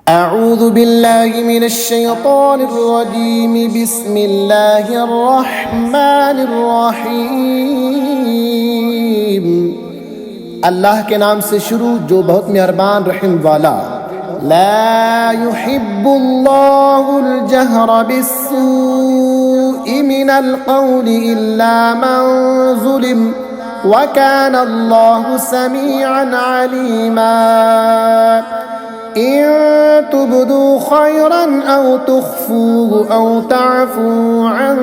أعوذ بالله من الشيطان الرجيم بسم الله الرحمن الرحيم। अल्लाह के नाम से शुरू जो बहुत मेहरबान रहम वाला। ला युहिब्बुल्लाहुल जहरा बिस्सूइ मिनल क़ौलि इल्ला मन ज़ुलिम व काना अल्लाहु समीअन अलीमा। इन तुब्दू खैरन औ तुख्फूहु औ तअफू अन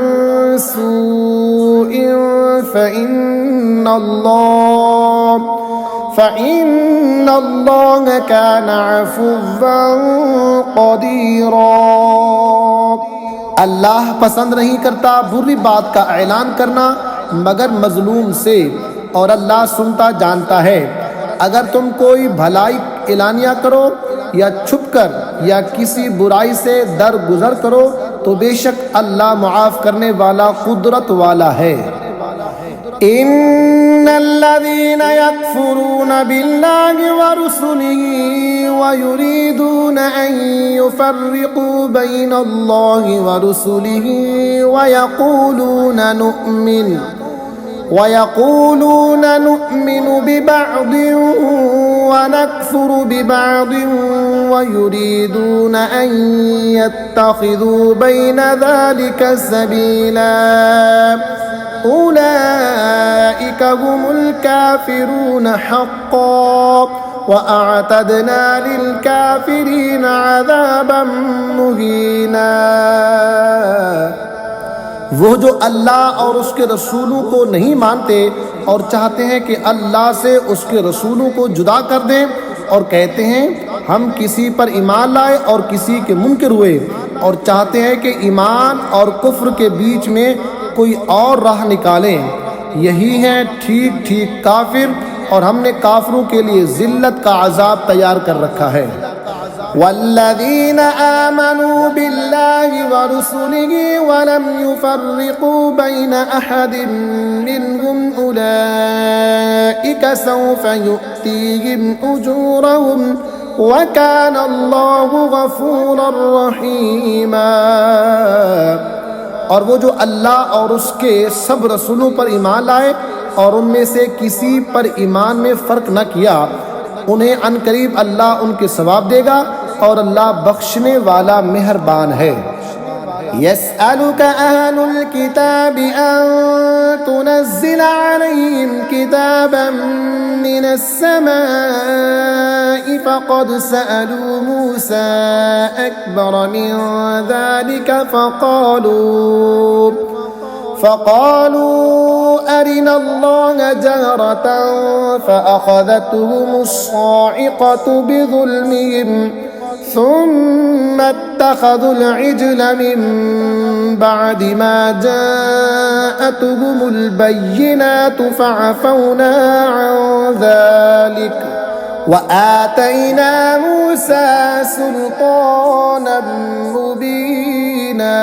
सूइन फ़इन्नल्लाह कान अफ़ुव्वन क़दीरा। अल्लाह पसंद नहीं करता बुरी बात का ऐलान करना मगर मजलूम से, और अल्लाह सुनता जानता है। अगर तुम कोई भलाई एलानिया करो या छुपकर या किसी बुराई से दरगुजर करो तो बेशक अल्लाह मुआफ़ करने वाला कुदरत वाला है। इन्नल्लज़ीना यकफ़ुरूना बिल्लाहि व रुसुलिही व युरीदूना अन युफ़र्रिक़ू बैनल्लाहि व रुसुलिही व यक़ूलूना नु'मिनु बिबअद व नकफ़ुरु बिबअद व युरीदूना अन यत्तख़िज़ू बैन ज़ालिका सबीला उलाइका हुमुल काफ़िरून हक़्क़न व अअतदना लिल काफ़िरीन अज़ाबन मुहीना। वो जो अल्लाह और उसके रसूलों को नहीं मानते और चाहते हैं कि अल्लाह से उसके रसूलों को जुदा कर दें, और कहते हैं हम किसी पर ईमान लाए और किसी के मुनकर हुए, और चाहते हैं कि ईमान और कुफ्र के बीच में कोई और राह निकालें, यही हैं ठीक ठीक काफिर, और हमने काफिरों के लिए जिल्लत का अजाब तैयार कर रखा है। वल्लज़ीना आमनू बिल्लाहि व रुसुलिही व लम युफ़र्रिक़ू बैन अहदिन मिनहुम उलाइका सौफ़ युअतीहिम उजूरहुम व काना अल्लाहु गफ़ूरर रहीमा। और वो जो अल्लाह और उसके सब रसूलों पर ईमान लाए और उनमें से किसी पर ईमान में फ़र्क न किया, उन्हें अनकरीब अल्लाह उनके सवाब देगा, और अल्लाह बख्शने वाला मेहरबान है। यसअलुका अहलुल किताबि अन तुनज़्ज़िला अलैहिम किताबन मिनस समाइ फ़क़द सअलू मूसा अकबर मिन ज़ालिका फ़क़ालू अरिना अल्लाह जहरतन फ़अख़ज़तहुमुस्साइक़तु बिज़ुल्मिहिम ثم اتخذوا العجل من بعد ما جاءتهم البينات فعفونا عن ذلك وآتينا موسى سلطانا मुबीना।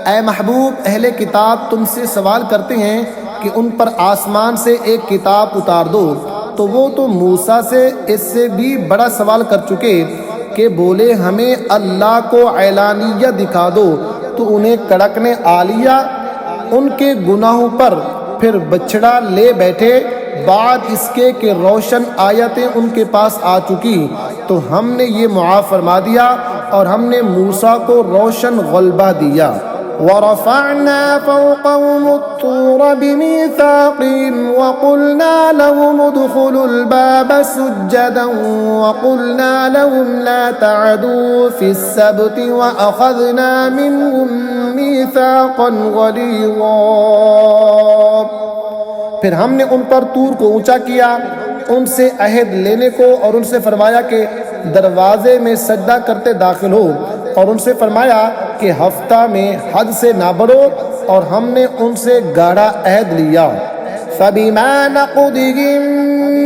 ऐ महबूब, अहले किताब तुमसे सवाल करते हैं कि उन पर आसमान से एक किताब उतार दो, तो वो तो मूसा से इससे भी बड़ा सवाल कर चुके कि बोले हमें अल्लाह को ऐलानिया दिखा दो, तो उन्हें कड़क ने आ लिया उनके गुनाहों पर, फिर बछड़ा ले बैठे बाद इसके कि रोशन आयतें उनके पास आ चुकी, तो हमने ये मुआफ़ फरमा दिया और हमने मूसा को रोशन गलबा दिया। वरफ़अना फ़ौक़हुमुत्तूर बिमीसाक़िहिम वक़ुलना लहुम उदख़ुलुल बाब सुज्जदन वक़ुलना लहुम ला तअदू फ़िस्सब्ति वअख़ज़ना मिनहुम मीसाक़न ग़लीज़ा। फिर हमने उन पर तूर को ऊंचा किया, उनसे अहद लेने को, और उनसे फरमाया कि दरवाजे में सजदा करते दाखिल हो, और उनसे फरमाया कि हफ्ता में हद से ना बढ़ो, और हमने उनसे गाढ़ा अहद लिया। फ़बिमा नक़दिहिम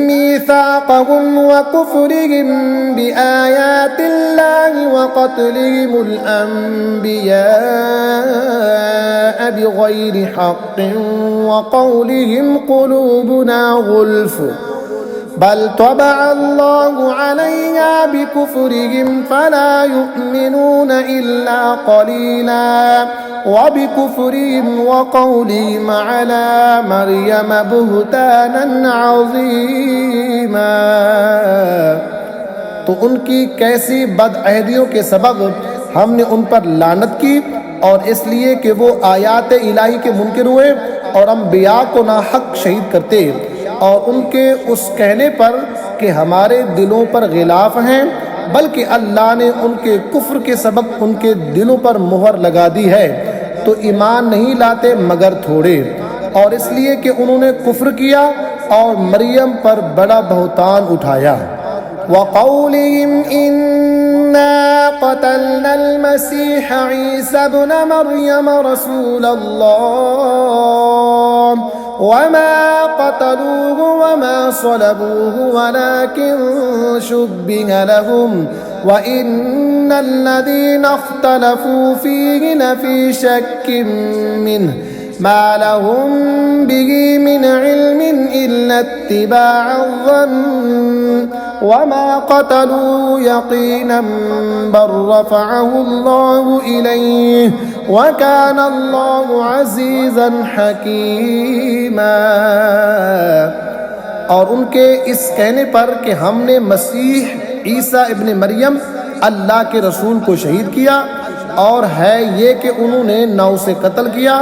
मीसाक़हुम व कुफ़्रिहिम बिआयातिल्लाहि व क़त्लिहिमुल अंबियाअ बिग़ैरि हक़्क़िन व क़ौलिहिम क़ुलूबुना गुल्फ़ बल तबअ अल्लाहु अलैहा बिकुफ्रिहिम फला युमिनून इल्ला क़लीला व बिकुफ्रिहिम व क़ौलिहिम अला मरियम बुहतानन अज़ीमा। तो उनकी कैसी बदअहदियों के सबब हमने उन पर लानत की, और इसलिए कि वो आयात इलाही के मुनकिर हुए और अम्बिया को नाहक शहीद करते, और उनके उस कहने पर कि हमारे दिलों पर गिलाफ हैं, बल्कि अल्लाह ने उनके कुफ्र के सबब उनके दिलों पर मुहर लगा दी है, तो ईमान नहीं लाते मगर थोड़े। और इसलिए कि उन्होंने कुफ्र किया और मरियम पर बड़ा बहतान उठाया। वक़ौलिहिम इन्ना क़तलनल मसीह ईसा इब्न मरियम रसूलल्लाह वमा क़तलूहु वमा सलबूहु वलाकिन शुब्बिह लहुम व इन्नल्लज़ीना इख्तलफ़ू फ़ीहि लफ़ी शक्किन मिन्हु मा लहुम बिही मिन इल्मिन इल्ला इत्तिबाअ-ज़न्न वमा क़तलूहु यक़ीनन बल रफ़अहु अल्लाहु इलैहि व काना अल्लाहु अज़ीज़न हकीमा। और उनके इस कहने पर कि हमने मसीह ईसा इब्न मरियम अल्लाह के रसूल को शहीद किया, और है ये कि उन्होंने न उसे कत्ल किया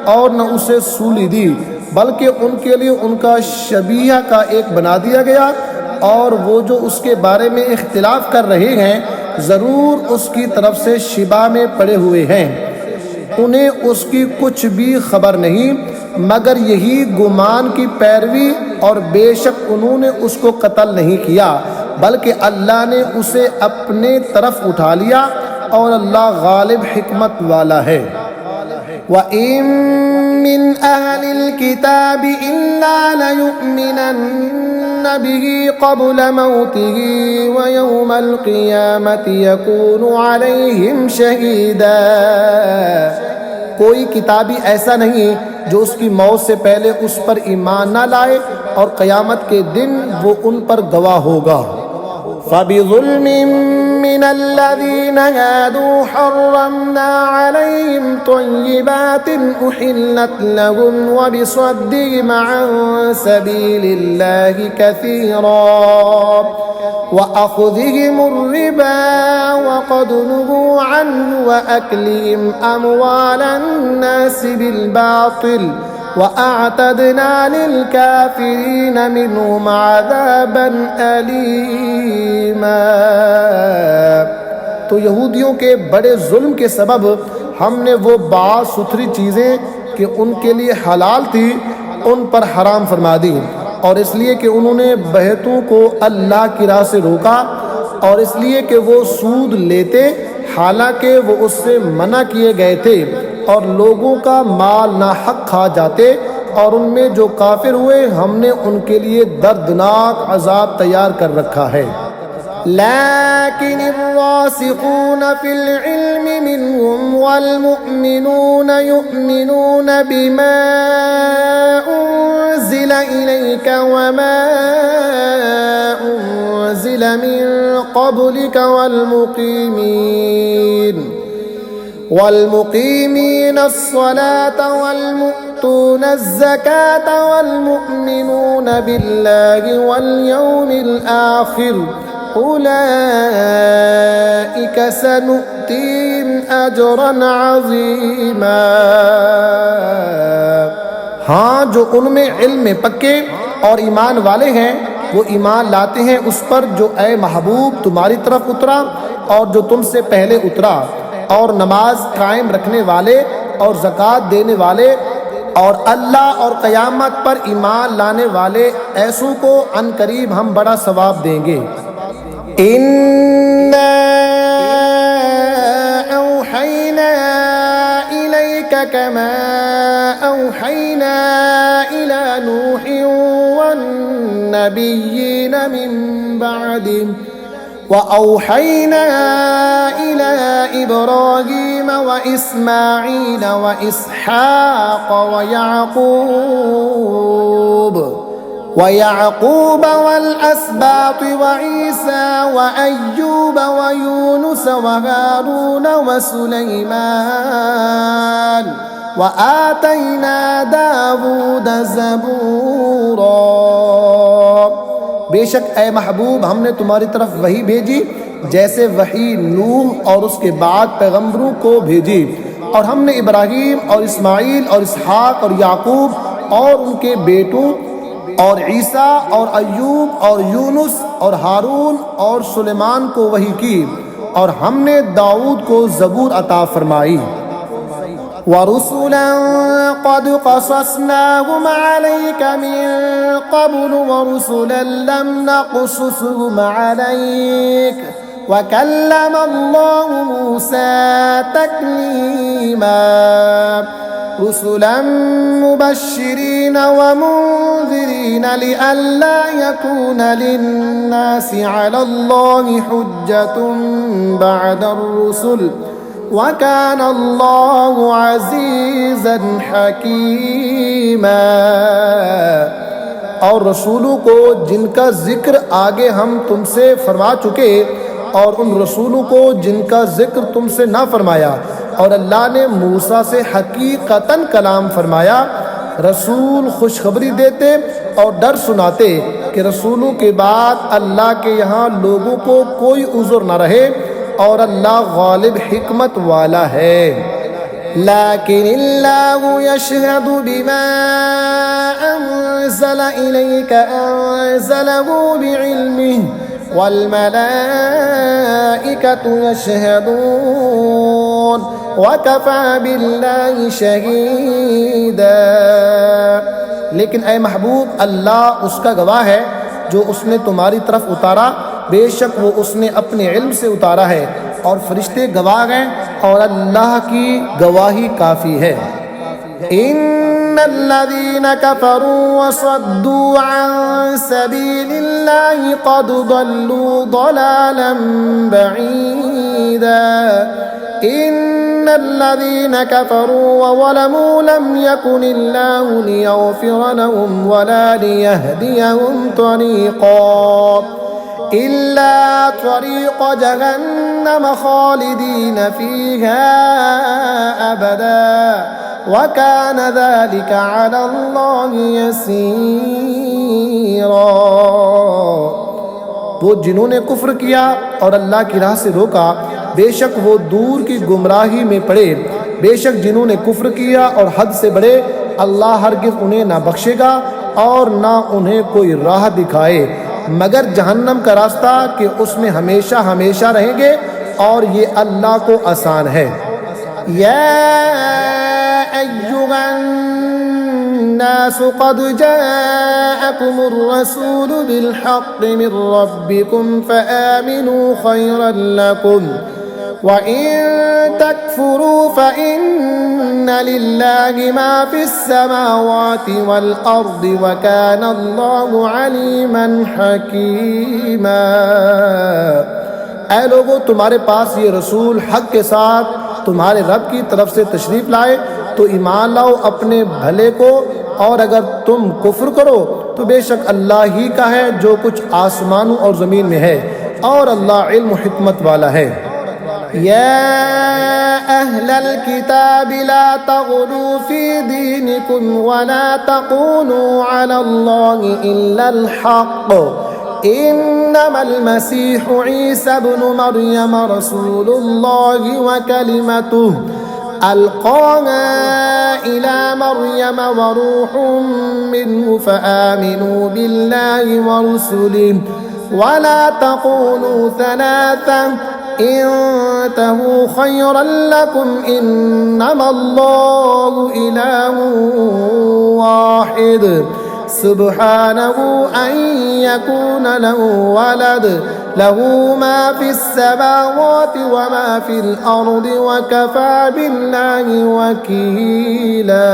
और न उसे सूली दी, बल्कि उनके लिए उनका शबीहा का एक बना दिया गया, और वो जो उसके बारे में इख्तिलाफ कर रहे हैं ज़रूर उसकी तरफ से शिबा में पड़े हुए हैं। उन्हें उसकी कुछ भी खबर नहीं मगर यही गुमान की पैरवी, और बेशक उन्होंने उसको कत्ल नहीं किया बल्कि अल्लाह ने उसे अपने तरफ उठा लिया, और अल्लाह गालिब हिकमत वाला है। व इम मिन अहलिल किताबि इल्ला लयुमिनन्न बिही क़ब्ल मौतिही व यौमल क़ियामति यकूनु अलैहिम शहीदा। कोई किताबी ऐसा नहीं जो उसकी मौत से पहले उस पर ईमान ना लाए और क़यामत के दिन वो उन पर गवाह होगा। फ़बिज़ुल्मिन मिनल्लज़ीना हादू हर्रमना अलैहिम तय्यिबातिन उहिल्लत लहुम व बिसद्दिहिम अन सबीलिल्लाहि कसीरा व अख़्ज़िहिमुर रिबा व क़द नुहू अन्हु व अक्लिहिम अमवालन नासि बिल बातिल व अअतदना लिल काफिरीन मिनहुम अज़ाबन अलीमा। तो यहूदियों के बड़े जुल्म के सबब हमने वो बात सुथरी चीज़ें कि उनके लिए हलाल थी उन पर हराम फरमा दी, और इसलिए कि उन्होंने बहतों को अल्लाह की राह से रोका, और इसलिए कि वो सूद लेते हालांकि वो उससे मना किए गए थे, और लोगों का माल नाहक खा जाते, और उनमें जो काफिर हुए हमने उनके लिए दर्दनाक अजाब तैयार कर रखा है। लाकिन फिल इल्मि मिनहुम वल मुअमिनून युमिनून बिमा उन्ज़िला इलैका वमा उन्ज़िला मिन क़ब्लिका वल्मुक़ीमीन अस्सलाता वल्मुअतून अज़्ज़काता वल्मुअमिनून बिल्लाहि वल्यौमिल आखिर उलाइका सनुअतीहिम अजरन अज़ीमा। हाँ, जो उनमें इल्म में पक्के और ईमान वाले हैं वो ईमान लाते हैं उस पर जो ए महबूब तुम्हारी तरफ उतरा और जो तुमसे पहले उतरा, और नमाज कायम रखने वाले और ज़कात देने वाले और अल्लाह और क़यामत पर ईमान लाने वाले ऐसों को अनकरीब हम बड़ा सवाब देंगे। इन्ना औहैना इलैका कमा औहैना इला नूहिन वन्नबिय्यीन मिन बअदिही वअौहैना इला इब्राहीम व इस्माईल व इसहाक़ व याक़ूब वयाक़ूब वल-अस्बात वईसा वअय्यूब वयूनुस वहारून वसुलैमान वआतैना दाऊद ज़बूरा। बेशक ए महबूब हमने तुम्हारी तरफ वही भेजी जैसे वही नूह और उसके बाद पैगम्बरों को भेजी, और हमने इब्राहीम और इस्माइल और इसहाक और याकूब और उनके बेटों और ईसा और अय्यूब और यूनुस और हारून और सुलेमान को वही की, और हमने दाऊद को ज़बूर अता फरमाई। वरुसुलन क़द क़ससनाहुम अलैक मिन क़ब्ल वरुसुलन लम नक़सुसहुम अलैक वकल्लमल्लाहु मूसा तकलीमा। रुसुलन मुबश्शिरीन वमुन्ज़िरीन लिअल्ला यकून लिन्नासि अलल्लाहि हुज्जतुन बअदर रुसुल वकान अल्लाहु अज़ीज़न हकीमा। और रसूलों को जिनका जिक्र आगे हम तुमसे फरमा चुके और उन रसूलों को जिनका जिक्र तुमसे ना फरमाया, और अल्लाह ने मूसा से हकीकतन कलाम फरमाया। रसूल खुशखबरी देते और डर सुनाते कि रसूलों के बाद अल्लाह के यहाँ लोगों को कोई उज़्र न रहे और अल्लाह गालिब हिकमत वाला है। लाकिनिल्लाहु यशहदु बिमा अंज़ल इलैका अंज़लहु बिइल्मिही वल मलाइकतु यशहदून वकफ़ा बिल्लाहि शहीदा। लेकिन ए महबूब अल्लाह उसका गवाह है जो उसने तुम्हारी तरफ उतारा, बेशक वो उसने अपने इल्म से उतारा है, और फरिश्ते गवाह हैं और अल्लाह की गवाही काफ़ी है। इन्नल्लज़ीन कफ़रू वसद्दू अन सबीलिल्लाहि क़द ضल्लू ضलालन बईदा। इन्नल्लज़ीन कफ़रू वज़लमू लम यकुनिल्लाहु लियग़फ़िर लहुम वला लियहदियहुम तरीक़ा इल्ला तरीक़ जहन्नम ख़ालिदीन फ़ीहा अबदा वकान ज़ालिका अलल्लाहि यसीरा। वो जिन्होंने कुफ्र किया और अल्लाह की राह से रोका, बेशक वो दूर की गुमराही में पड़े। बेशक जिन्होंने कुफ्र किया और हद से बढ़े, अल्लाह हरगिज़ उन्हें ना बख्शेगा और ना उन्हें कोई राह दिखाए मगर जहन्नम का रास्ता कि उसमें हमेशा हमेशा रहेंगे, और ये अल्लाह को आसान है। या अय्युहन्नासु क़द जाअकुमुर रसूलु बिल हक़्क़ि मिर रब्बिकुम फ़आमिनू ख़ैरन लकुम व इन तकफ़ुरू फ़इन्न लिल्लाहि मा फ़िस समावाति वल अर्दि व कान अल्लाहु अलीमन हकीमा। ऐ लोगो, तुम्हारे पास ये रसूल हक़ के साथ तुम्हारे रब की तरफ से तशरीफ़ लाए तो ईमान लाओ अपने भले को, और अगर तुम कुफ्र करो तो बेशक अल्लाह ही का है जो कुछ आसमानों और ज़मीन में है, और अल्लाह इल्म हिकमत वाला है। या अहलल किताब ला तग़लू फ़ी दीनिकुम वला तक़ूलू अलल्लाहि इल्लल हक़्क़ इन्नमल मसीहु ईसा इब्नु मरियम रसूलुल्लाहि व कलिमतुहु अलक़ाहा इला मरियम व रूहुम मिन्हु फ़आमिनू बिल्लाहि व रुसुलिहि वला तक़ूलू सलासा इंतहू खैरन लकुम इन्नमल्लाहु इलाहुन वाहिद सुब्हानहु अन यकून लहु वलद लहू मा फिस समावाति व मा फिल अर्दि व कफ़ा बिल्लाहि वकीला।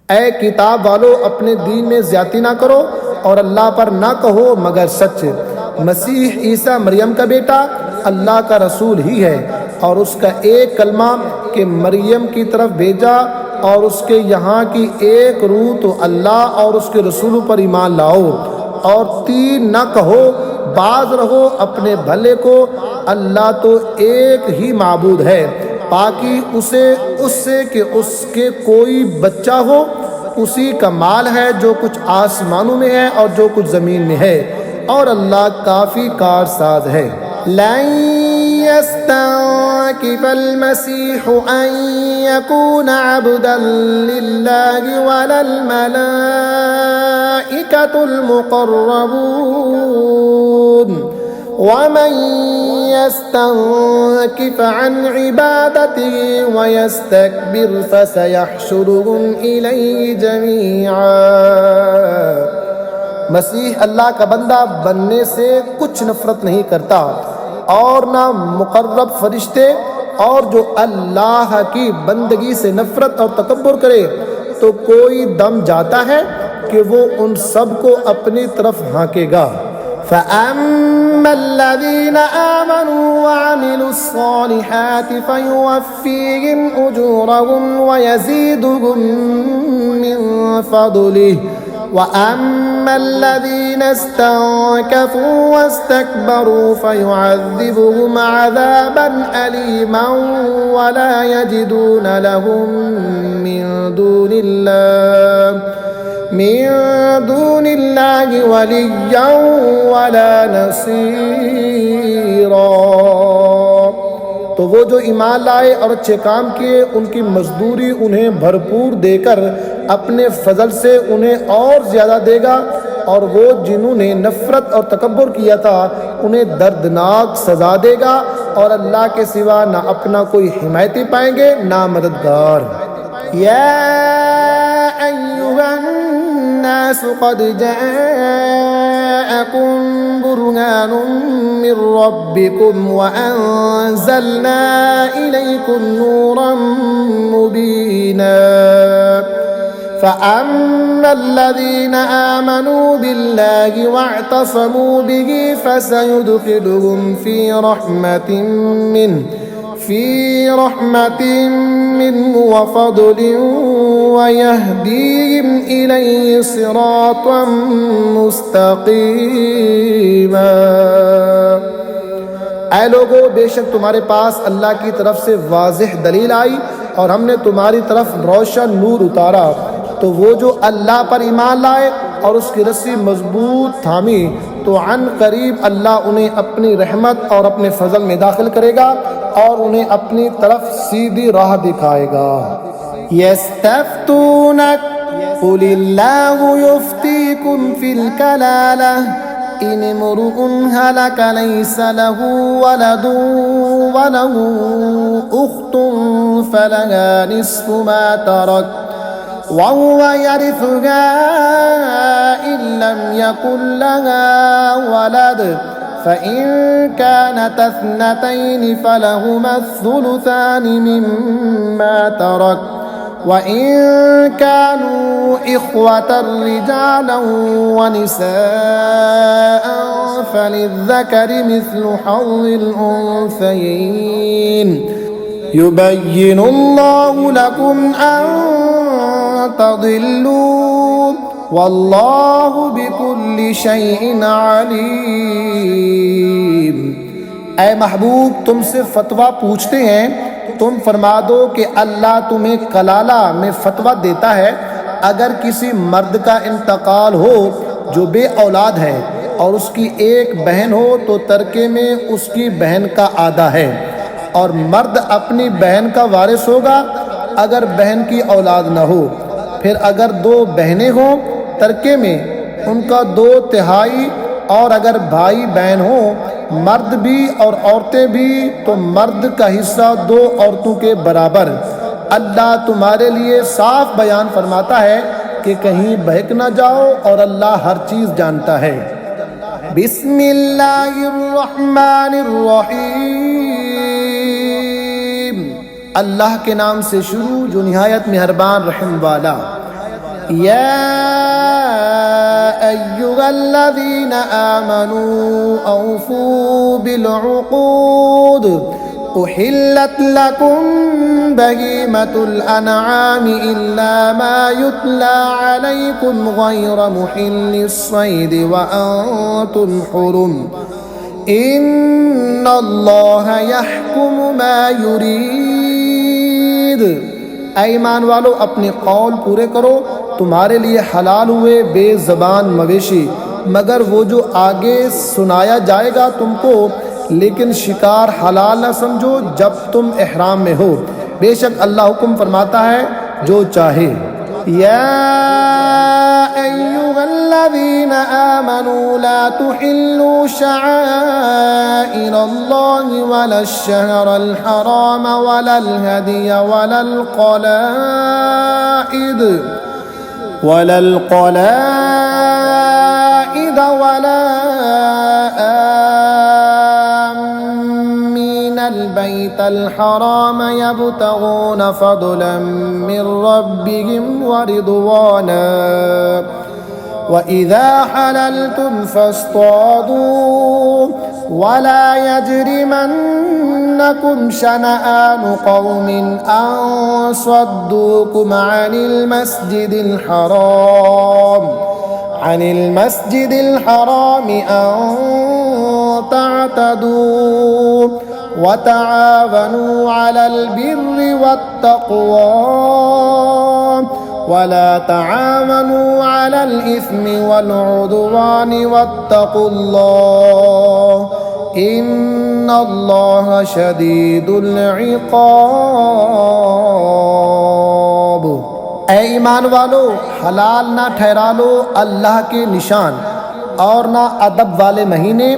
ऐ किताब वालों, अपने दीन में ज़्यादती ना करो और अल्लाह पर ना कहो मगर सच। मसीह ईसा मरियम का बेटा अल्लाह का रसूल ही है, और उसका एक कलमा कि मरियम की तरफ भेजा और उसके यहाँ की एक रूह तो अल्लाह और उसके रसूलों पर ईमान लाओ, और 3 न कहो, बाज रहो अपने भले को, अल्लाह तो एक ही माबूद है, बाकी उससे कि उसके कोई बच्चा हो, उसी का माल है जो कुछ आसमानों में है और जो कुछ ज़मीन में है, और अल्लाह काफ़ी कारसाज है। लन यस्तंकिफल मसीहु अन यकून अब्दन लिल्लाहि वलल मलाइकतुल मुक़र्रबून वमन यस्तंकिफ अन इबादतिही वयस्तकबिर फसयहशुरुहुम इलैहि जमीआ। मसीह अल्लाह का बंदा बनने से कुछ नफरत नहीं करता, और ना मुकर्रब फरिश्ते, और जो अल्लाह की बंदगी से नफरत और तकब्बुर करे तो कोई दम जाता है कि वो उन सब को अपनी तरफ हाँकेगा। फ़अम्मल्लज़ीना आमनू वअमिलुस्सालिहाति फ़युवफ़्फ़ीहिम उजूरहुम वयज़ीदुहुम मिन फ़ज़लिहि वअम्मल्लज़ीना इस्तंकफू वस्तकबरू फ़युअज़्ज़िबुहुम अज़ाबन अलीमन वला यजिदून लहुम मिन दूनिल्लाहि वलिय्यन वला नसीरा। तो वो जो ईमान लाए और अच्छे काम किए, उनकी मजदूरी उन्हें भरपूर देकर अपने फजल से उन्हें और ज़्यादा देगा, और वो जिन्होंने नफ़रत और तकब्बुर किया था उन्हें दर्दनाक सज़ा देगा, और अल्लाह के सिवा ना अपना कोई हिमायती पाएंगे ना मददगार। या अय्युहन्नास क़द जाअकुम बुरहानुम मिर रब्बिकुम व अंज़लना इलैकुम नूरन मुबीना फ़अम्मा अल्लज़ीना आमनू बिल्लाहि वअतसमू बिही फसयुदखिलुहुम फ़ी रहमतिन मिन्हु व फ़ज़लिन वयहदीहिम इलैहि सिरातन मुस्तक़ीमा। ऐ लोगो, बेशक तुम्हारे पास अल्लाह की तरफ से वाज़ेह दलील आई और हमने तुम्हारी तरफ रोशन नूर उतारा, तो वो जो अल्लाह पर ईमान लाए और उसकी रस्सी मजबूत थामी, तो अन करीब अल्लाह उन्हें अपनी रहमत और अपने फजल में दाखिल करेगा और उन्हें अपनी तरफ सीधी राह दिखाएगा। यस्तफ्तूनक कुलिल्लाहु युफ्तीकुम फिल कलालह इन इम्रुउन हलक लैसा लहू वलदुन वलहू उख्तुन फलहा निस्फु मा तरक वहुव यरिथुहा इन लम यकुन लहा वलद फ़इन कानत इस्नतैन फ़लहुमा الثुलुथान मिम्मा तरक वइन कानू इख्वतन रिजालन वनिसाअन फ़लिज़्ज़करि मिस्लु हज़्ज़िल उन्सयैन युबय्यिनुल्लाहु लकुम अन तज़िल्लू वल्लाहु बिकुल्लि शैइन अलीम। ऐ महबूब, तुमसे फतवा पूछते हैं, तुम फरमा दो कि अल्लाह तुम्हें कलाला में फतवा देता है अगर किसी मर्द का इंतकाल हो जो बे औलाद है और उसकी एक बहन हो तो तरके में उसकी बहन का आधा है, और मर्द अपनी बहन का वारिस होगा अगर बहन की औलाद न हो। फिर अगर 2 बहनें हों तरके में उनका 2/3, और अगर भाई बहन हो मर्द भी और औरतें भी तो मर्द का हिस्सा 2 औरतों के बराबर। अल्लाह तुम्हारे लिए साफ बयान फरमाता है कि कहीं बहक ना जाओ, और अल्लाह हर चीज़ जानता है। बिस्मिल्लाहिर्रहमानिर्रहीम। अल्लाह के नाम से शुरू जो निहायत मेहरबान रहम वाला। या अय्युहल्लज़ीना आमनू औफू बिल उक़ूद उहिल्लत लकुम बहीमतुल अनआम इल्ला मा युतला अलैकुम गैर मुहिल्लिस सैद व अंतुम हुरुम इन्नल्लाह यहकुमु मा युरीद। ऐ ईमान वालो, अपने कौल पूरे करो। तुम्हारे लिए हलाल हुए बेज़बान मवेशी, मगर वो जो आगे सुनाया जाएगा तुमको, लेकिन शिकार हलाल न समझो जब तुम इहराम में हो। बेशक अल्लाह हुक्म फरमाता है जो चाहे। या अय्युहल्लज़ीना आमनू ला तुहिल्लू शआइरल्लाहि वलश-शहरल हराम वलल हदिय वलल क़लाइद वला البيت الحرام يبتغون فضلا من ربهم ورضوانا وإذا حللتم فاصطادوا ولا يجرمنكم شنآن قوم أن صدوكم عن المسجد الحرام أن تعتدوا وتعاونوا على البر والتقوى ولا تعاونوا على الإثم والعدوان واتقوا الله إن الله شديد العقاب। ऐ ईमान वालो, हलाल ना ठहरा लो अल्लाह के निशान, और ना अदब वाले महीने,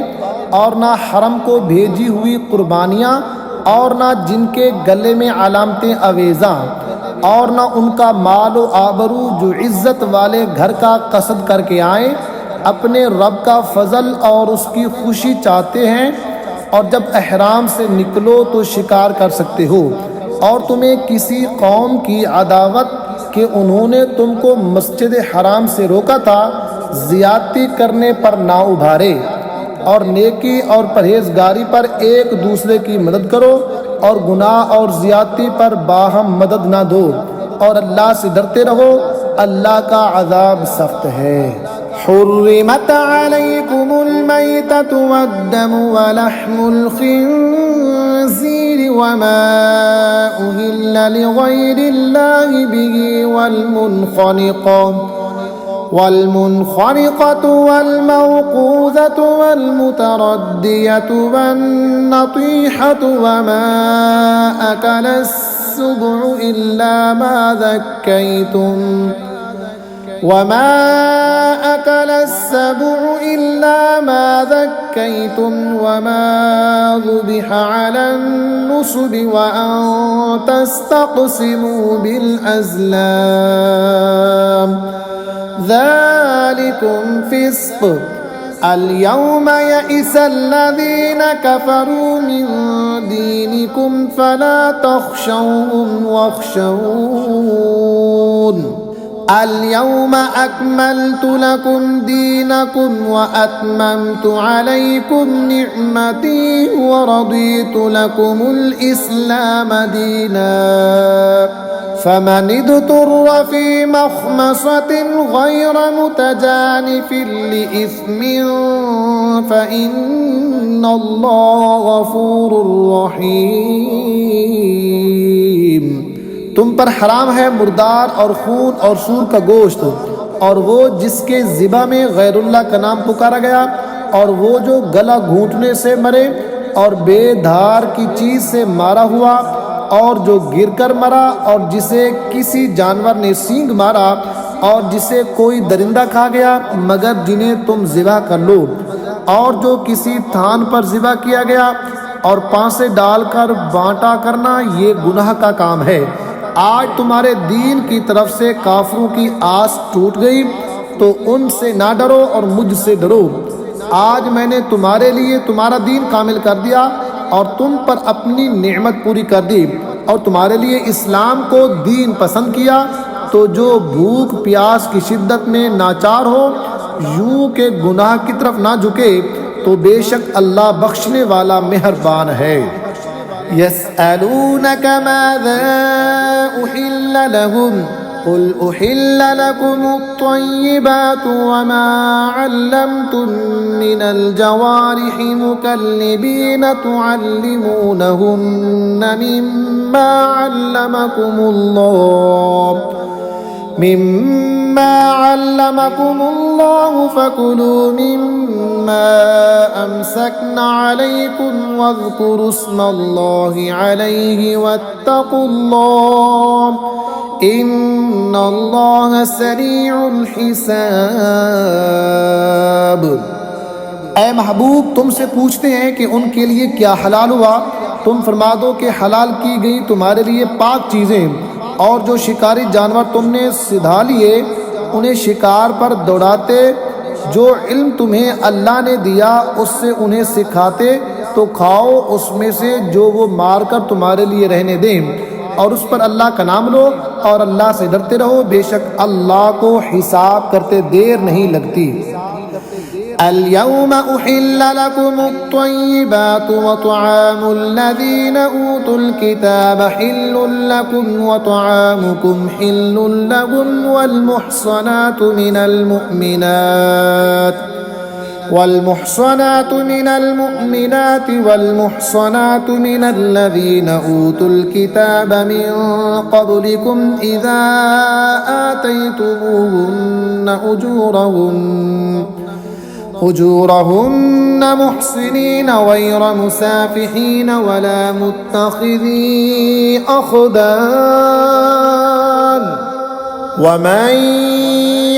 और ना हरम को भेजी हुई कुर्बानियाँ, और ना जिनके गले में अलामतें अवेज़ा, और ना उनका माल व आबरू जो इज़्ज़त वाले घर का कसद करके आए, अपने रब का फजल और उसकी खुशी चाहते हैं। और जब अहराम से निकलो तो शिकार कर सकते हो, और तुम्हें किसी कौम की अदावत कि उन्होंने तुमको मस्जिद हराम से रोका था, ज़ियादती करने पर ना उभारे, और नेकी और परहेजगारी पर एक दूसरे की मदद करो, और गुनाह और ज़ियादती पर बाहम मदद ना दो, और अल्लाह से डरते रहो, अल्लाह का अज़ाब सख्त है। हुर्रिमत अलैकुमुल मैततु वद्दमु वलहमुल खिंज़ीर वमा उहिल्ला लिगैरिल्लाहि बिही والمنخنقة والموقوذة والمتردية والنطيحة وما أكل السبع إلا ما ذكيتم وما ذبح على النصب وأن تستقسموا بالأزلام ذلكم فسق اليوم يئس الذين كفروا من دينكم فلا تخشوهم واخشون اليوم أكملت لكم دينكم وأتممت عليكم نعمتي ورضيت لكم الإسلام دينا فمن اضطر في مخمصة غير متجانف لإثم فإن الله غفور رحيم। तुम पर हराम है मुर्दार और खून और सूर का गोश्त, और वो जिसके ज़िबा में गैरुल्लाह का नाम पुकारा गया, और वो जो गला घूंटने से मरे, और बेधार की चीज़ से मारा हुआ, और जो गिरकर मरा, और जिसे किसी जानवर ने सींग मारा, और जिसे कोई दरिंदा खा गया, मगर जिन्हें तुम ज़िबा कर लो, और जो किसी थान पर ज़िबा किया गया, और पांसे डालकर बांटा करना, ये गुनाह का काम है। आज तुम्हारे दीन की तरफ से काफिरों की आस टूट गई, तो उनसे ना डरो और मुझसे डरो। आज मैंने तुम्हारे लिए तुम्हारा दीन कामिल कर दिया, और तुम पर अपनी नेमत पूरी कर दी, और तुम्हारे लिए इस्लाम को दीन पसंद किया। तो जो भूख प्यास की शिद्दत में नाचार हो, यूं के गुनाह की तरफ ना झुके, तो बेशक अल्लाह बख्शने वाला मेहरबान है। यसअलूनक माज़ा उहिल्ल लहुम कुल उहिल्ल लकुमुत-तय्यिबातु वमा अल्लमतुम मिनल जवारिहि मुकल्लिबीन तुअल्लिमूनहुन्ना मिम्मा अल्लमकुमुल्लाहु फकुलू मिम्मा अमसकना अलैकुम वज़्कुरुस्मल्लाहि अलैहि वत्तकुल्लाह इन्नल्लाह सरीउल हिसाब। ऐ महबूब, तुमसे पूछते हैं कि उनके लिए क्या हलाल हुआ, तुम फरमा दो कि हलाल की गई तुम्हारे लिए पाक चीज़ें, और जो शिकारी जानवर तुमने सिधा लिए उन्हें शिकार पर दौड़ाते, जो इल्म तुम्हें अल्लाह ने दिया उससे उन्हें सिखाते, तो खाओ उसमें से जो वो मार कर तुम्हारे लिए रहने दें, और उस पर अल्लाह का नाम लो और अल्लाह से डरते रहो, बेशक अल्लाह को हिसाब करते देर नहीं लगती। अल-यौम उहिल्ल लकुमुत-तय्यिबातु व तुआमुल्लज़ीना ऊतुल किताब हिल्लुल लकुम व तुआमुकुम हिल्लुल लहुम वल-मुहसनातु मिनल मुमिनात वल-मुहसनातु मिनल्लज़ीना ऊतुल किताब मिन क़ब्लिकुम इज़ा आतयतुमूहुन्ना उजूरहुन्ना मुहसिनीन गैर मुसाफिहीन वला मुत्तखिज़ी अख़दान वमन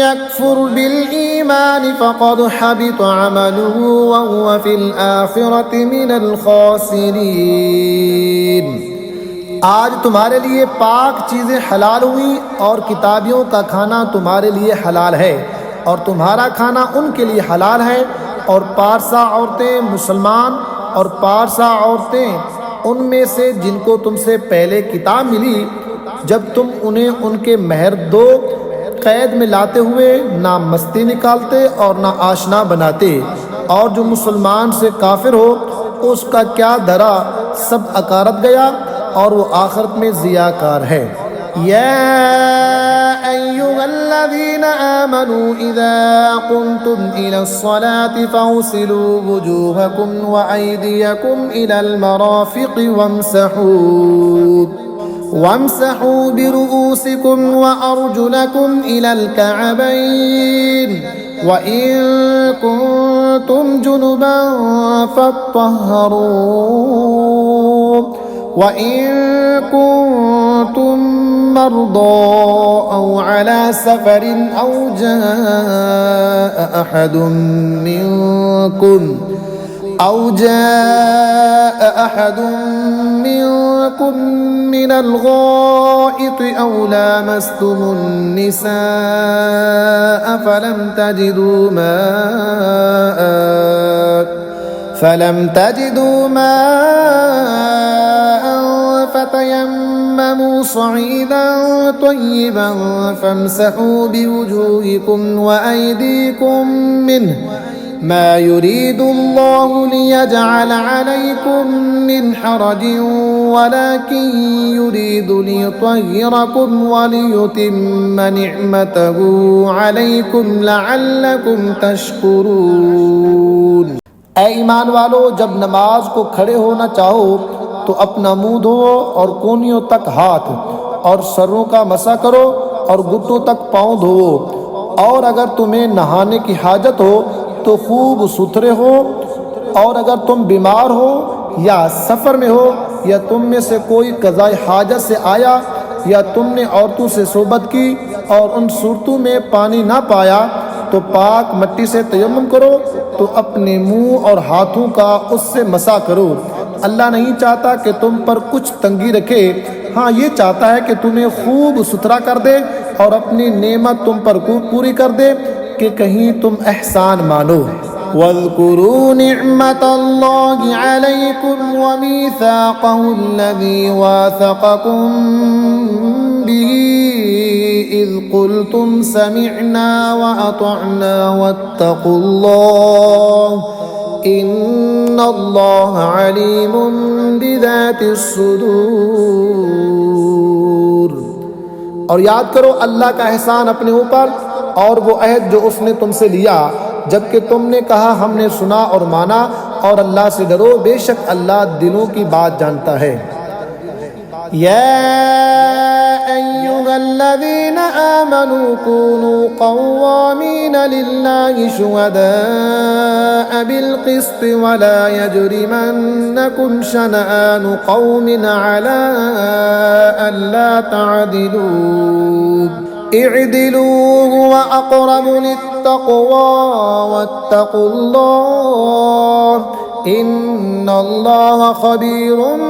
यकफुर बिल-ईमान फ़क़द हबित अमलुहु व हुवा फ़िल आख़िरति मिनल ख़ासिरीन। आज तुम्हारे लिए पाक चीज़ें हलाल हुई और किताबियों का खाना तुम्हारे लिए हलाल है और तुम्हारा खाना उनके लिए हलाल है, और पारसा औरतें मुसलमान और पारसा औरतें उनमें से जिनको तुमसे पहले किताब मिली, जब तुम उन्हें उनके महर दो कैद में लाते हुए ना मस्ती निकालते और ना आशना बनाते, और जो मुसलमान से काफिर हो उसका क्या धरा सब अकारत गया और वो आखिरत में ज़ियाकार है। या अय्युहल्लज़ीना आमनू इज़ा कुंतुम इलस्सलाति फ़ग़सिलू वुजूहकुम व अयदियकुम इलल मराफ़िक़ि वम्सहू बिरुऊसिकुम व अर्जुलकुम इलल कअबैन व इन कुंतुम जुनुबन फ़त्तहरू व इन कुंतुम मर्दा औ अला सफरिन औ जाअ अहदुम मिनकुम मिनल गाइत औ लामस्तुमुन निसाअ फलम तजिदू माअन فتيمموا صعيدا طيبا فامسحوا بوجوهكم وأيديكم منه ما يريد الله ليجعل عليكم من حرج ولكن يريد ليطهركم وليتم نعمته عليكم لعلكم تشكرون। ऐ ईमान वालो, जब नमाज को खड़े होना चाहो तो अपना मुंह धो और कोनियों तक हाथ और सरों का मसा करो और घुटनों तक पाँव धोवो, और अगर तुम्हें नहाने की हाजत हो तो खूब सुथरे हो, और अगर तुम बीमार हो या सफ़र में हो या तुम में से कोई क़ज़ाए हाजत से आया या तुमने औरतों से सोबत की और उन सूरतों में पानी ना पाया तो पाक मिट्टी से तयम्मुम करो, तो अपने मुंह और हाथों का उससे मसा करो। अल्लाह नहीं चाहता कि तुम पर कुछ तंगी रखे, हाँ ये चाहता है कि तुम्हें खूब सुथरा कर दे और अपनी नेमत तुम पर पूरी कर दे कि कहीं तुम एहसान मानो। वज़्कुरू निअमतल्लाहि अलैकुम व मीसाक़हु अल्लज़ी वासक़कुम बिही इज़ क़ुल्तुम समिअना व अतअना वत्तक़ुल्लाह इन्नल्लाह अलीमुम बिज़ातिस सुदूर। और याद करो अल्लाह का एहसान अपने ऊपर और वो अहद जो उसने तुमसे लिया जबकि तुमने कहा हमने सुना और माना, और अल्लाह से डरो, बेशक अल्लाह दिलों की बात जानता है। या अय्युहल्लज़ीना आमनू कूनू क़व्वामीन लिल्लाहि शुहदाअ बिल क़िस्ति वला यजरिमन्नकुम शनआनु क़ौमिन अला अल्ला तअदिलू इअदिलू हुवा अक़रबु लित्तक़वा वत्तक़ुल्लाह इन्नल्लाह ख़बीरुम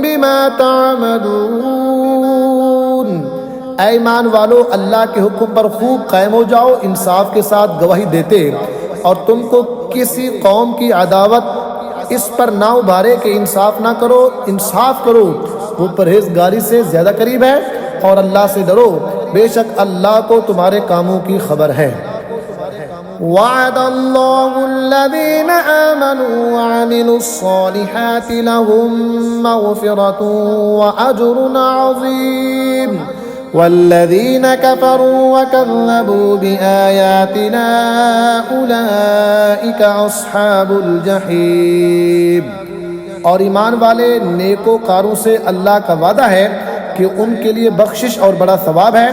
बिमा तामलून। ऐ ईमान वालो, अल्लाह के हुक्म पर खूब कायम हो जाओ, इंसाफ के साथ गवाही देते, और तुमको किसी कौम की अदावत इस पर ना उभारे कि इंसाफ ना करो। इंसाफ करो, वो परहेजगारी से ज़्यादा करीब है, और अल्लाह से डरो, बेशक अल्लाह को तुम्हारे कामों की खबर है। वअदल्लाहुल्लज़ीना आमनू वअमिलुस्सॉलिहाति लहुम मग़फ़िरतुन व अज्रुन अज़ीम वल्लज़ीना कफ़रू वकज़्ज़बू बिआयातिना उलाइका अस्हाबुल जहीम। और ईमान वाले नेकोकारों से अल्लाह का वादा है कि उनके लिए बख्शिश और बड़ा सवाब है,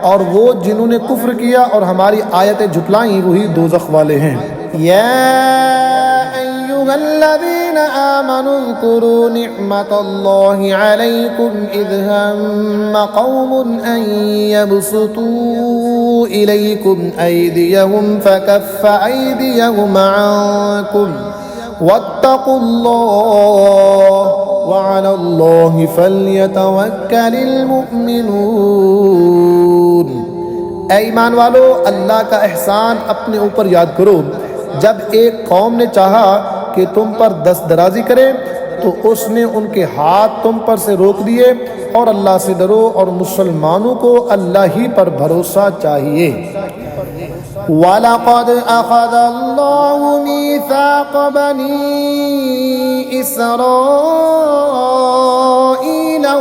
और वो जिन्होंने कुफ्र किया और हमारी आयतें झुटलाई वही दोज़ख वाले हैं। या अय्युहल्लज़ीना आमनू ज़कुरू निअमतल्लाहि अलैकुम इज़ हम्म क़ौमुन अन यबसुतू इलैकुम अयदियहुम फ़कफ़्फ़ अयदियहुम अन्कुम वत्तक़ुल्लाह वअलल्लाहि फ़ल्यतवक्कलिल मुअ्मिनून। ऐ ईमान वालो, अल्लाह का एहसान अपने ऊपर याद करो। जब एक कौम ने चाहा कि तुम पर दस्तदराजी करे तो उसने उनके हाथ तुम पर से रोक दिए, और अल्लाह से डरो, और मुसलमानों को अल्लाह ही पर भरोसा चाहिए। वलक़द अख़ज़ल्लाहु मीसाक़ बनी इसराईल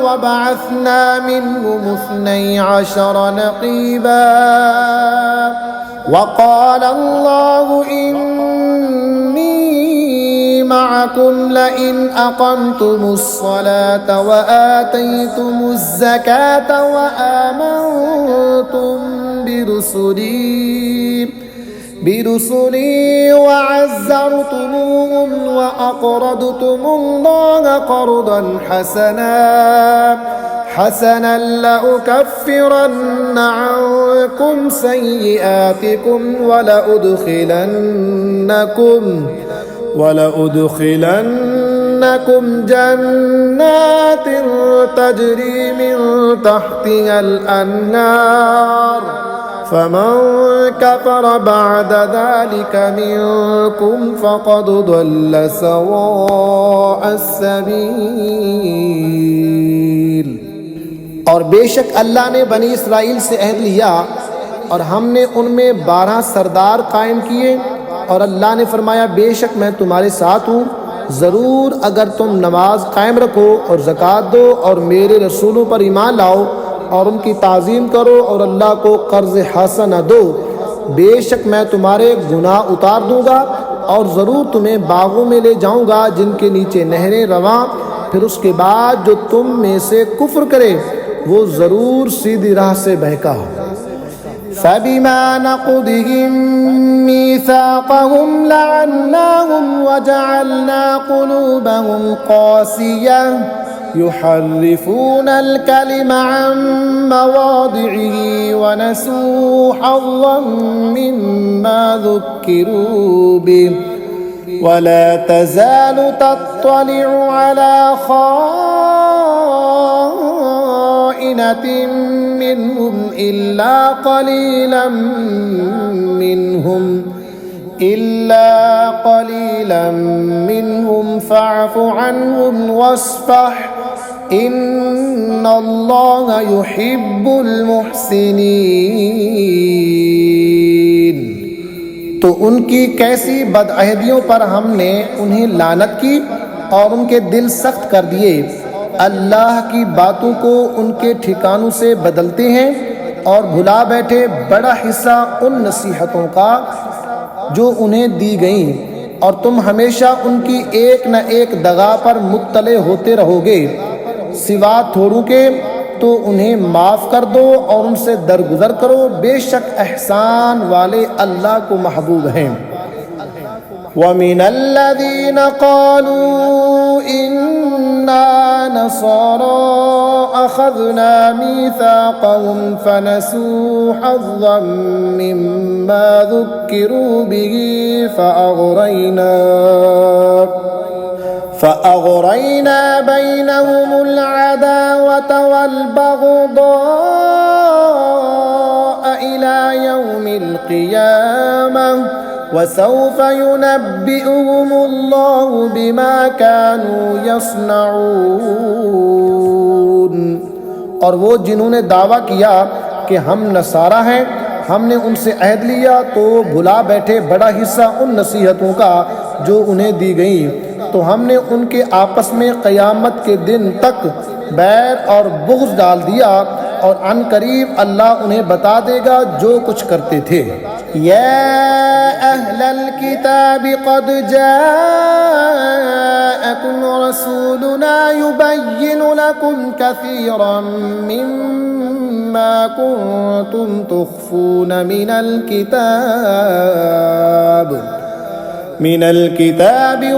वबअस्ना मिनहुम इस्नई अशर नक़ीबा वक़ाल अल्लाहु इन्नी मअकुम लइन अक़मतुमुस्सलाता व आतयतुमुज़्ज़काता व आमनतुम बिरुसुली वअज़्ज़रतुमूहुम व अक़रदतुमुल्लाह क़र्ज़न हसनन लउकफ्फिरन्न अन्कुम सय्यिआतिकुम वलउदखिलन्नकुम जन्नातिन तजरी मिन तहतिहल अन्हार फमन कफर बअद ज़ालिक मिनकुम फ़क़द ضل सवाअ अस्सबील। और बेशक अल्लाह ने बनी इसराइल से अहद लिया और हमने उनमें 12 सरदार कायम किए, और अल्लाह ने फरमाया बेशक मैं तुम्हारे साथ हूँ। ज़रूर अगर तुम नमाज कायम रखो और ज़कात दो और मेरे रसूलों पर ईमान लाओ और उनकी ताज़ीम करो और अल्लाह को कर्ज़ हसन दो, बेशक मैं तुम्हारे गुनाह उतार दूँगा और ज़रूर तुम्हें बागों में ले जाऊँगा जिनके नीचे नहरें रवां। फिर उसके बाद जो तुम में से कुफ्र करे वो ज़रूर सीधी राह से बहका हो। फ़बिमा नक़दिहिम मीसाक़हुम लअन्नाहुम वजअलना क़ुलूबहुम क़ासियह युहर्रिफूनल कलिमा अन मवादिइही वनसू हज़्ज़न मिम्मा ज़ुक्किरू बिही वला तज़ालु तत्तलिउ अला खाइनतिन मिनहुम इल्ला क़लीलन मिनहुम फ़अफ़ु अन्हुम वस्फ़ह इन्नल्लाह युहिब्बुल मुहसिनीन। तो उनकी कैसी बदअहदियों पर हमने उन्हें लानत की और उनके दिल सख्त कर दिए। अल्लाह की बातों को उनके ठिकानों से बदलते हैं और भुला बैठे बड़ा हिस्सा उन नसीहतों का जो उन्हें दी गईं, और तुम हमेशा उनकी एक न एक दगा पर मुत्तले होते रहोगे। सिवा थोड़ों के तो उन्हें माफ़ कर दो और उनसे दरगुजर करो, बेशक एहसान वाले अल्लाह को महबूब हैं। वमिनल्लज़ीन क़ालू इन्ना नसारा अख़ज़ना मीसाक़हुम फनसू हज़्ज़म मिम्मा ज़ुक्किरू बिही फ़अग़रैना बैनहुमुल अदावत वल बग़दाअ इला यौमिल क़ियामह वसौफ़ युनब्बिउहुमुल्लाहु बिमा कानू यस्नऊन। और वो जिन्होंने दावा किया कि हम नसारा हैं, हमने उनसे अहद लिया तो भुला बैठे बड़ा हिस्सा उन नसीहतों का जो उन्हें दी गई, तो हमने उनके आपस में क़यामत के दिन तक बैर और बुग़्ज़ डाल दिया, और अनकरीब अल्लाह उन्हें बता देगा जो कुछ करते थे। या अहलल किताब क़द जाअकुम रसूलुना युबय्यिनु लकुम कसीरम मिम्मा कुन्तुम तुख़्फ़ून मिनल किताब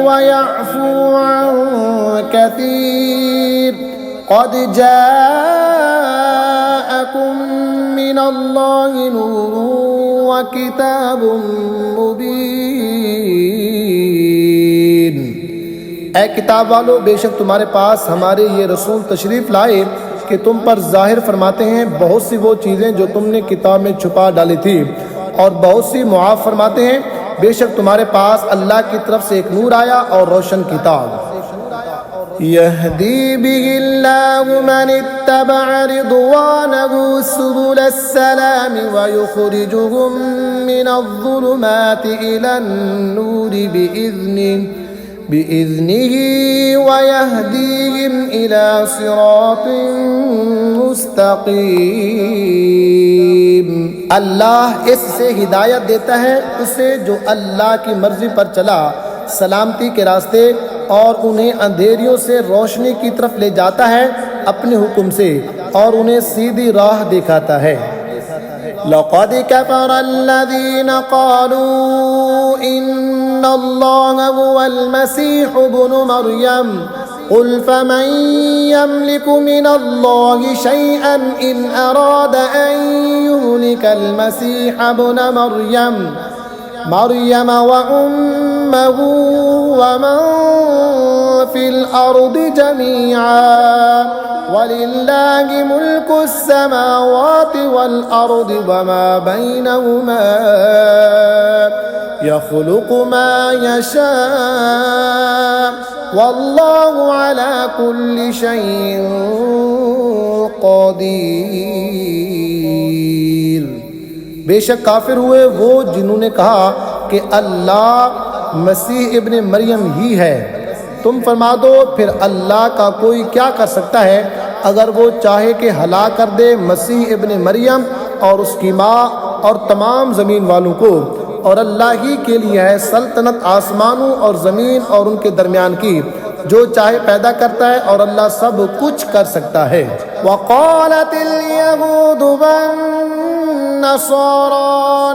वयअफ़ू अन कसीर क़द जाअकुम मिनल्लाहि नूरुन व किताबुम मुबीन। ऐ किताब वालों, बेशक तुम्हारे पास हमारे ये रसूल तशरीफ़ लाए कि तुम पर ज़ाहिर फरमाते हैं बहुत सी वो चीज़ें जो तुमने किताब में छुपा डाली थी, और बहुत सी मुआफ़ फरमाते हैं बेशक तुम्हारे पास अल्लाह की तरफ से एक नूर आया और रोशन किताब। यहदी बिहिल्लाहु मन इत्तबअ रिदवानहु सुबुलस्सलाम व युख़रिजुहुम मिनज़्ज़ुलुमाति इलन-नूरि बिइज़्निही व यहदीहिम इला सिरातिन मुस्तक़ीम। अल्लाह इससे हिदायत देता है उसे जो अल्लाह की मर्ज़ी पर चला सलामती के रास्ते, और उन्हें अंधेरियों से रोशनी की तरफ ले जाता है अपने हुक्म से, और उन्हें सीधी राह दिखाता है। लक़द कफ़रल्लज़ीन क़ालू इन्नल्लाहा हुवल मसीह इब्नु मरियम क़ुल फ़मन यमलिकु मिनल्लाहि शैअन इन अराद अन युहलिकल मसीह इब्न मरियम व उम्महु व मन फिल अर्दि जमीआ वलिल्लाहि मुल्कुस समावाति वल अर्दि वमा बैनहुमा यख़्लुक़ु मा यशा वल्लाहु अला कुल्लि शैइन क़दीर। बेशक काफिर हुए वो जिन्होंने कहा कि अल्लाह मसीह इब्न मरियम ही है। तुम फरमा दो, फिर अल्लाह का कोई क्या कर सकता है अगर वो चाहे कि हलाक कर दे मसीह इब्न मरियम और उसकी माँ और तमाम ज़मीन वालों को। और अल्लाह ही के लिए है सल्तनत आसमानों और ज़मीन और उनके दरमियान की, जो चाहे पैदा करता है, और अल्लाह सब कुछ कर सकता है। वक़ालतिल यहूदु वन्नसारा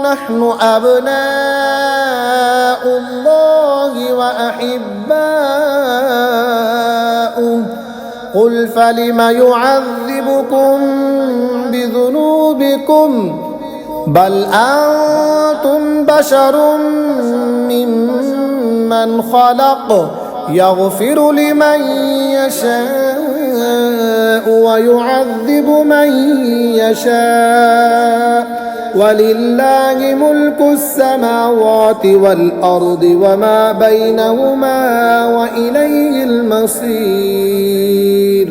नहनु अब्नाउल्लाहि व अहिब्बाउहु क़ुल फ़लिम युअज़्ज़िबुकुम बिज़ुनूबिकुम बल अंतुम बशरुम मिम्मन ख़लक़ यग़फ़िरु लिमन यशाअ व युअज़्ज़िबु मन यशाअ वलिल्लाहि मुल्कुस समावाति वल अर्दि वमा बैनहुमा व इलैहिल मसीर।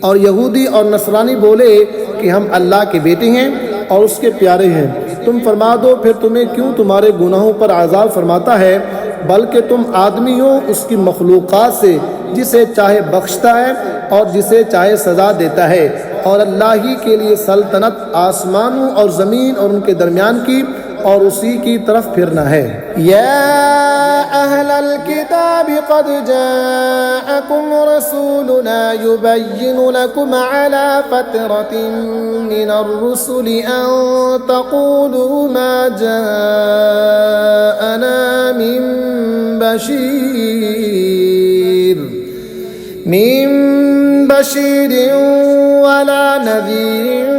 और यहूदी और नसरानी बोले कि हम अल्लाह के बेटे हैं और उसके प्यारे हैं। तुम फरमा दो फिर तुम्हें क्यों तुम्हारे गुनाहों पर आज़ाब फरमाता है, बल्कि तुम आदमी हो उसकी मखलूक़ात से, जिसे चाहे बख्शता है और जिसे चाहे सज़ा देता है, और अल्लाह ही के लिए सल्तनत आसमानों और ज़मीन और उनके दरमियान की, और उसी की तरफ फिरना है। या अहलल किताब क़द जाअकुम रसूलुना युबय्यिनु लकुम अला फ़तरतिन मिनर रुसुलि अन तक़ूलू मा जाअना मिन बशीरिन वला नज़ीरिन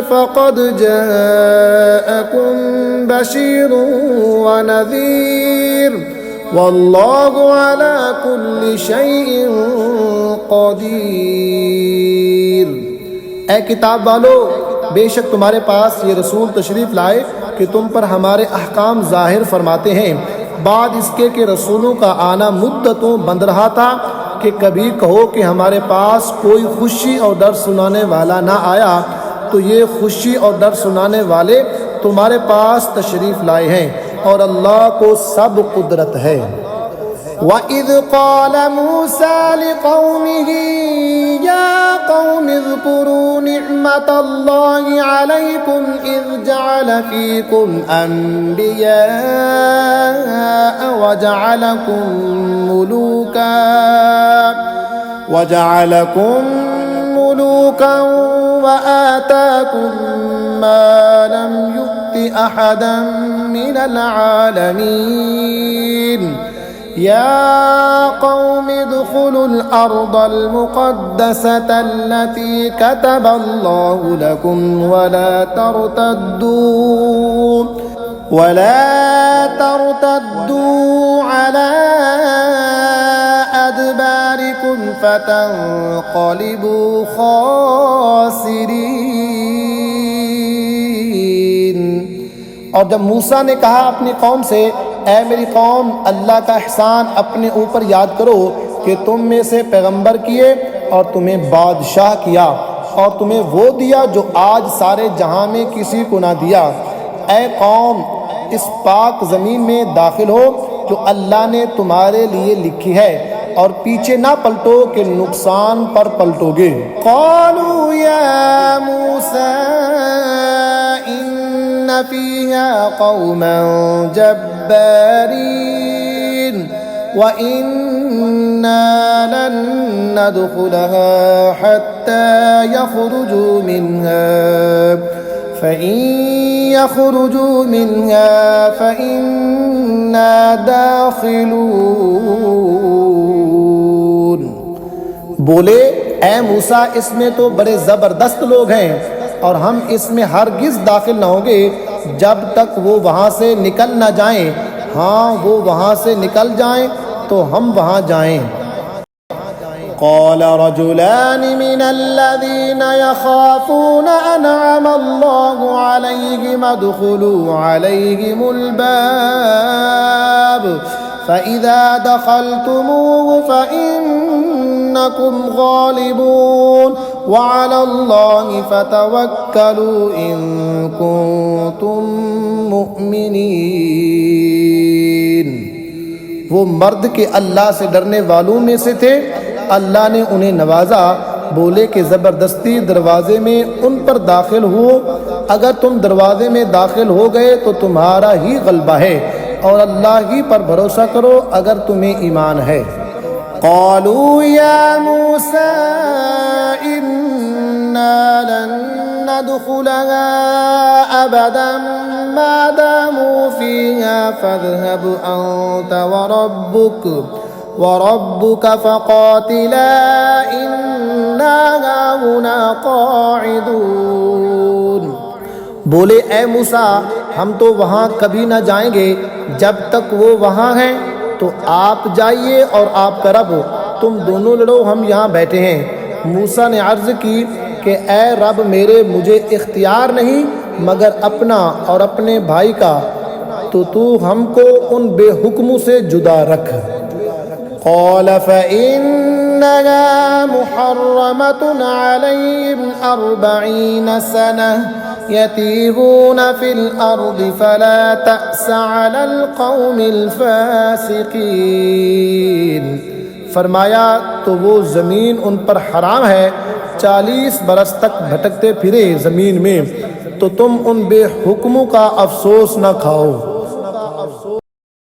फ़क़द जाअकुम बशीरुन व नज़ीर वल्लाहु अला कुल्लि शैइन क़दीर। ए किताब वालो, बेशक तुम्हारे पास ये रसूल तशरीफ़ लाए कि तुम पर हमारे अहकाम ज़ाहिर फरमाते हैं, बाद इसके कि रसूलों का आना मुद्दतों बंद रहा था कि कभी कहो कि हमारे पास कोई खुशी और डर सुनाने वाला ना आया, तो ये खुशी और डर सुनाने वाले तुम्हारे पास तशरीफ़ लाए हैं, और अल्लाह को सब कुदरत है। वइज़ क़ाल मूसा लिक़ौमिही या क़ौम इज़्कुरू निअमतल्लाहि अलैकुम इज़ जअल फ़ीकुम अंबिया वजअलकुम मुलूका वआताकुम मा लम युअति अहदन मिनल आलमीन। या क़ौम उद्ख़ुलुल अर्दल मुक़द्दसता अल्लती कतबल्लाहु लकुम वला तर्तद्दू अला अदबारिकुम फतन्क़लिबू ख़ासिरीन। और जब मूसा ने कहा अपनी कौम से, ऐ मेरी कौम, अल्लाह का एहसान अपने ऊपर याद करो कि तुम में से पैगंबर किए और तुम्हें बादशाह किया और तुम्हें वो दिया जो आज सारे जहां में किसी को ना दिया। ऐ कौम, इस पाक ज़मीन में दाखिल हो जो अल्लाह ने तुम्हारे लिए लिखी है, और पीछे ना पलटो कि नुकसान पर पलटोगे। क़ालू या मूसा इन्न फ़ीहा क़ौमन जब्बारीन व इन्ना लन नदख़ुलहा हत्ता यख़रुजू मिन्हा फ़इन यख़रुजू मिन्हा फ़इन्ना दाख़िलून। बोले, ऐ मूसा, इसमें तो बड़े ज़बरदस्त लोग हैं और हम इसमें हरगिज़ दाखिल न होंगे जब तक वो वहाँ से निकल न जाएं। हाँ, वो वहाँ से निकल जाएं तो हम वहाँ जाएं। क़ाल रजुलान मिनल्लज़ीन यख़ाफ़ून अनअम अल्लाहु अलैहिम उद्ख़ुलू अलैहिमुल बाब फ़इज़ा दख़लतुमूहु फ़इन्नकुम ग़ालिबून व अलल्लाहि फ़तवक्कलू इन कुन्तुम मुअमिनीन। वो मर्द के अल्लाह से डरने वालों में से थे। अल्लाह ने उन्हें नवाजा। बोले कि ज़बरदस्ती दरवाज़े में उन पर दाखिल हो, अगर तुम दरवाज़े में दाखिल हो गए तो तुम्हारा ही गलबा है, और अल्लाह ही पर भरोसा करो अगर तुम्हें ईमान है। क़ालू या मूसा इन्ना लन नदख़ुलहा अबदन मा दामू फ़ीहा फ़ज़हब अंत व रब्बुक फ़क़ातिला इन्ना हाहुना क़ाዒदून। बोले, ऐ मूसा, हम तो वहाँ कभी न जाएंगे जब तक वो वहाँ हैं, तो आप जाइए और आपका रब, तुम दोनों लड़ो, हम यहाँ बैठे हैं। मूसा ने अर्ज़ की कि ऐ रब मेरे, मुझे इख्तियार नहीं मगर अपना और अपने भाई का, तो तू हमको उन बेहुक्मों से जुदा रख। क़ाल फ़इन्नहा मुहर्रमतुन अलैहिम 40 सनह यतीहून फिल अर्दि फला तअस अलल क़ौमिल फ़ासिक़ीन। फरमाया तो वो ज़मीन उन पर हराम है, 40 बरस तक भटकते फिरे ज़मीन में, तो तुम उन बेहुक्मों का अफसोस न खाओ।